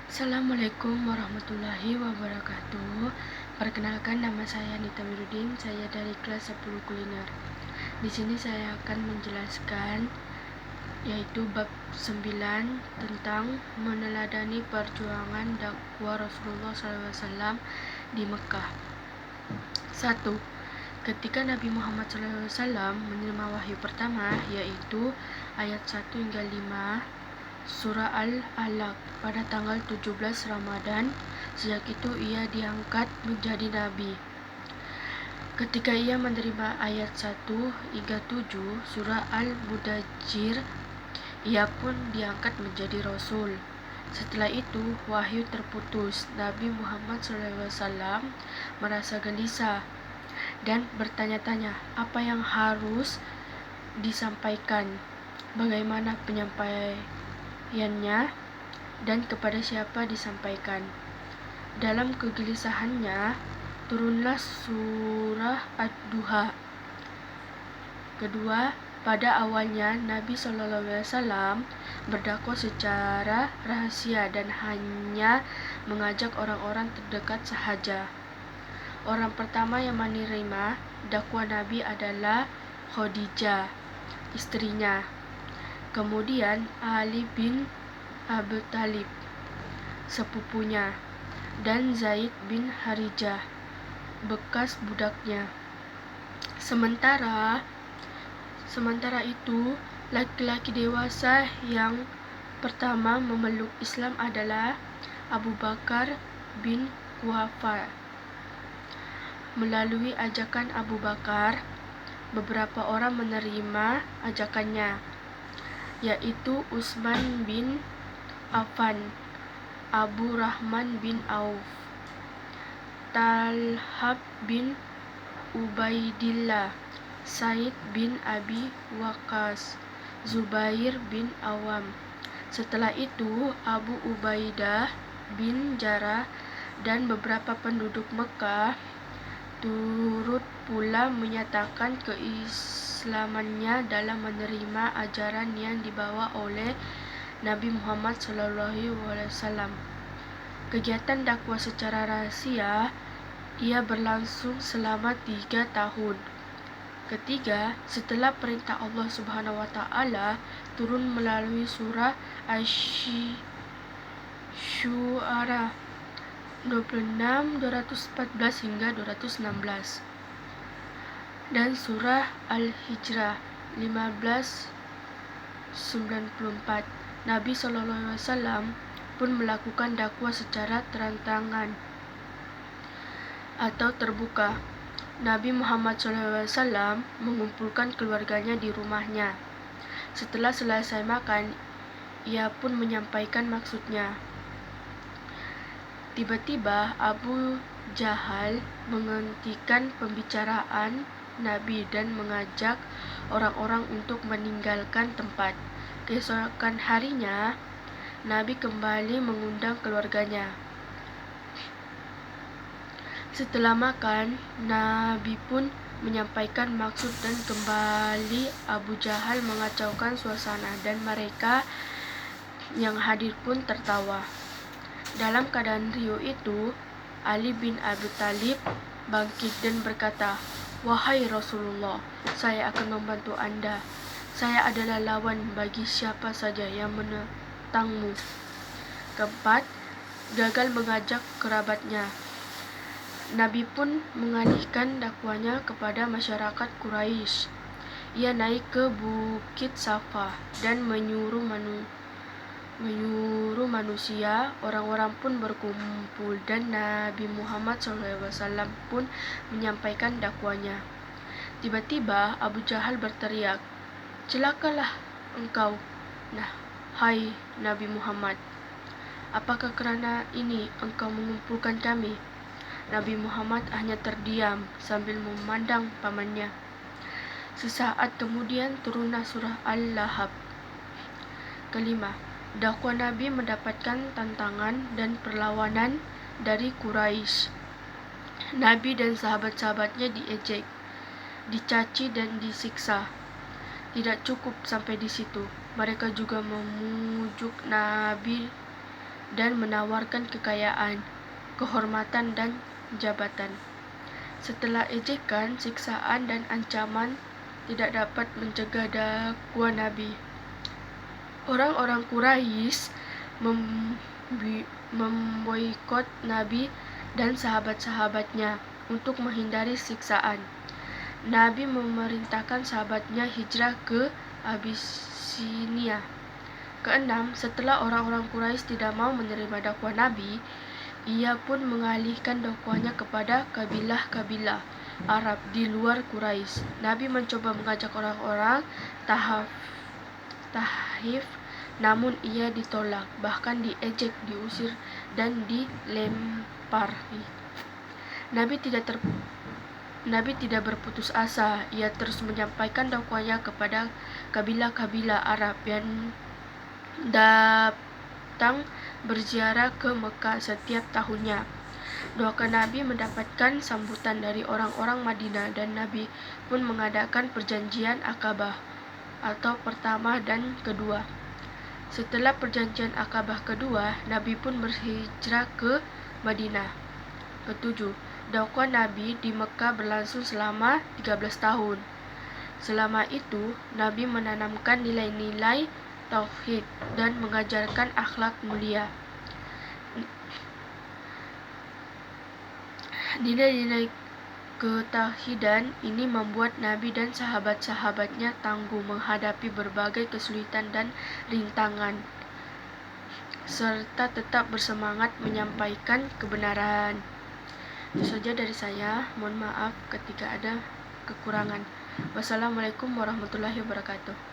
Assalamualaikum warahmatullahi wabarakatuh. Perkenalkan, nama saya Nita Wirudin. Saya dari kelas 10 kuliner. Di sini saya akan menjelaskan yaitu bab 9 tentang meneladani perjuangan dakwah Rasulullah SAW di Mekah. 1. Ketika Nabi Muhammad SAW menerima wahyu pertama, yaitu ayat 1 hingga 5 Surah Al-Alaq pada tanggal 17 Ramadan. Sejak itu ia diangkat menjadi nabi. Ketika ia menerima ayat 1 hingga 7 Surah Al-Mudajjir, ia pun diangkat menjadi rasul. Setelah itu wahyu terputus. Nabi Muhammad SAW merasa gelisah dan bertanya-tanya apa yang harus disampaikan, bagaimana penyampaiannya, dan kepada siapa disampaikan. Dalam kegelisahannya, turunlah surah Ad-Duha. Kedua, pada awalnya Nabi SAW berdakwah secara rahasia dan hanya mengajak orang-orang terdekat sahaja. Orang pertama yang menerima dakwah Nabi adalah Khadijah, istrinya. Kemudian Ali bin Abi Thalib, sepupunya, dan Zaid bin Harijah, bekas budaknya. Sementara itu, laki-laki dewasa yang pertama memeluk Islam adalah Abu Bakar bin Quhafa. Melalui ajakan Abu Bakar, beberapa orang menerima ajakannya, yaitu Utsman bin Affan, Abu Rahman bin Auf, Talhab bin Ubaidillah, Said bin Abi Waqqas, Zubair bin Awam. Setelah itu Abu Ubaidah bin Jarrah dan beberapa penduduk Mekah turut pula menyatakan keislamannya dalam menerima ajaran yang dibawa oleh Nabi Muhammad SAW. Kegiatan dakwah secara rahasia ia berlangsung selama 3 tahun. Ketiga, setelah perintah Allah Subhanahu wa Ta'ala turun melalui surah Asy-Syu'ara 26, 214 hingga 216 dan surah Al-Hijrah 1594. Nabi SAW pun melakukan dakwah secara terang-terangan atau terbuka. Nabi Muhammad SAW mengumpulkan keluarganya di rumahnya. Setelah selesai makan, ia pun menyampaikan maksudnya. Tiba-tiba Abu Jahal menghentikan pembicaraan Nabi dan mengajak orang-orang untuk meninggalkan tempat. Keesokan harinya, Nabi kembali mengundang keluarganya. Setelah makan, Nabi pun menyampaikan maksud dan kembali Abu Jahal mengacaukan suasana dan mereka yang hadir pun tertawa. Dalam keadaan riuh itu, Ali bin Abi Thalib bangkit dan berkata, "Wahai Rasulullah, saya akan membantu Anda. Saya adalah lawan bagi siapa saja yang menentangmu." Keempat, gagal mengajak kerabatnya. Nabi pun mengalihkan dakwanya kepada masyarakat Quraisy. Ia naik ke Bukit Safa dan menyuruh manusia. Orang-orang pun berkumpul dan Nabi Muhammad SAW pun menyampaikan dakwanya. Tiba-tiba Abu Jahal berteriak, "Celakalah engkau, hai Nabi Muhammad. Apakah kerana ini engkau mengumpulkan kami?" Nabi Muhammad hanya terdiam sambil memandang pamannya. Sesaat kemudian turunlah surah Al-Lahab. Kelima, dakwah Nabi mendapatkan tantangan dan perlawanan dari Quraisy. Nabi dan sahabat-sahabatnya diejek, dicaci dan disiksa. Tidak cukup sampai di situ, mereka juga memujuk Nabi dan menawarkan kekayaan, kehormatan, dan jabatan. Setelah ejekan, siksaan, dan ancaman tidak dapat mencegah dakwah Nabi. Orang-orang Quraisy memboikot Nabi dan sahabat-sahabatnya untuk menghindari siksaan. Nabi memerintahkan sahabatnya hijrah ke Abisinia. Keenam, setelah orang-orang Quraisy tidak mau menerima dakwah Nabi, ia pun mengalihkan dakwahnya kepada kabilah-kabilah Arab di luar Quraisy. Nabi mencoba mengajak orang-orang Taif, namun ia ditolak, bahkan diejek, diusir, dan dilempari. Nabi tidak berputus asa. Ia terus menyampaikan dakwahnya kepada kabilah-kabilah Arab yang datang berziarah ke Mekah setiap tahunnya. Doakan Nabi mendapatkan sambutan dari orang-orang Madinah, dan Nabi pun mengadakan perjanjian Aqabah atau pertama dan kedua. Setelah perjanjian Aqabah kedua, Nabi pun berhijrah ke Madinah. Ketujuh, dakwah Nabi di Mekah berlangsung selama 13 tahun. Selama itu, Nabi menanamkan nilai-nilai tauhid dan mengajarkan akhlak mulia. Nilai-nilai ketauhidan ini membuat Nabi dan sahabat-sahabatnya tangguh menghadapi berbagai kesulitan dan rintangan, serta tetap bersemangat menyampaikan kebenaran. Itu saja dari saya. Mohon maaf ketika ada kekurangan. Wassalamualaikum warahmatullahi wabarakatuh.